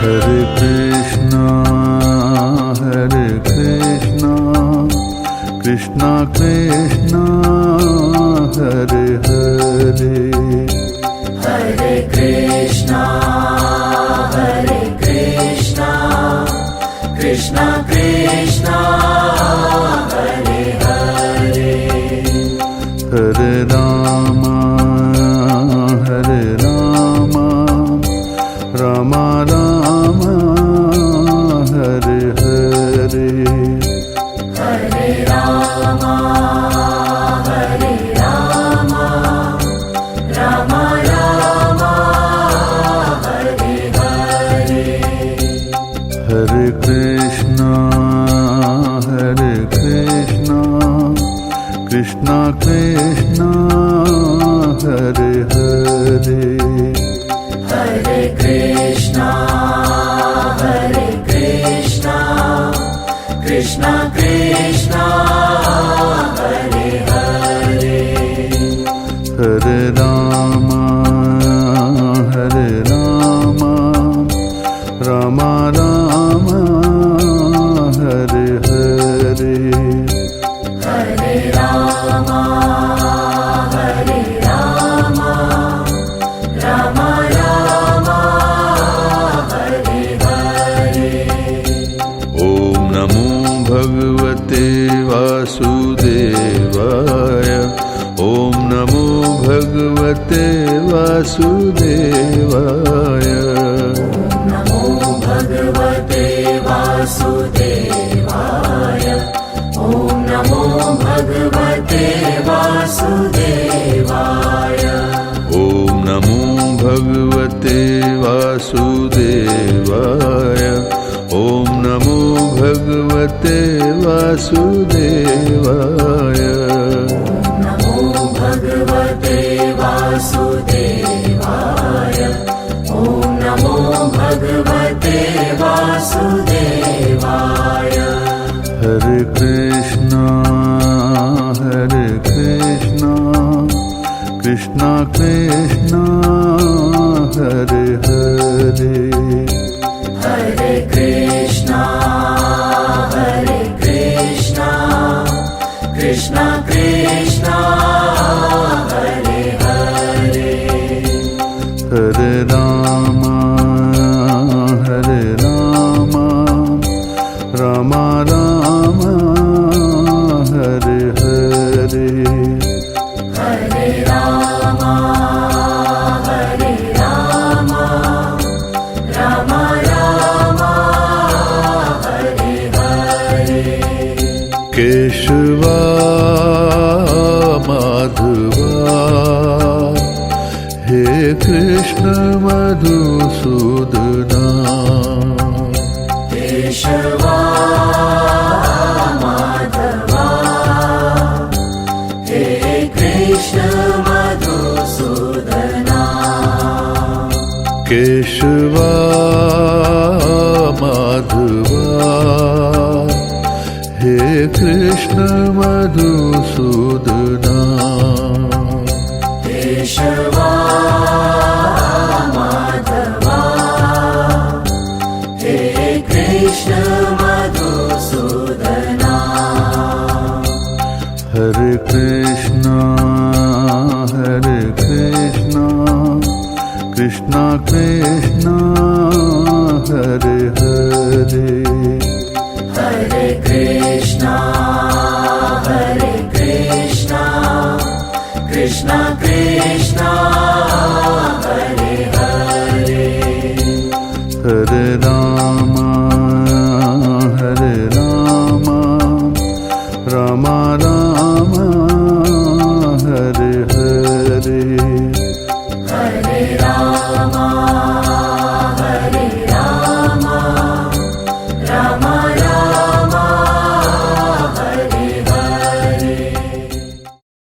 Hare Krishna, Krishna Krishna, Hare Hare, Hare Krishna, Krishna Krishna, Hare Hare, Hare Rama, Rama Rama, Hare Hare, Hare Rama, Rama Rama, Hare Hare, Hare Krishna, Krishna Krishna, Hare Hare, Hare Krishna, Krishna Krishna, Hare Hare, Hare Rama, Rama Rama, Hare Hare, Hare Rama, Rama Rama, Hare Hare. Om Namo Bhagavate Vasudevaya, Om Namo Bhagavate Vasudevaya, Namo Bhagavate Vasudevaya, Om Namo Bhagavate Vasudevaya, Om Namo Bhagavate Vasudevaya, Om Namo Bhagavate Vasudevaya, Namo Bhagavate Vasudevaya, Om Namo Bhagavate Vasudevaya. Hare Krishna, Krishna Krishna, Hare Hare, Hare Krishna, Krishna Krishna, Hare Hare, Hare Rama, Rama Rama, Hare Hare, Hare Rama, Rama Rama, Hare Hare, Keshava Madhava, He Krishna Madhusudana, Keshava Madhava, He Krishna Madhusudana, Keshava Madhava, He Krishna Madhusudana, Keshava Madhava, He Krishna Madhusudana. Hare Krishna, Krishna Krishna, Hare Hare, Hare Krishna, Krishna Krishna,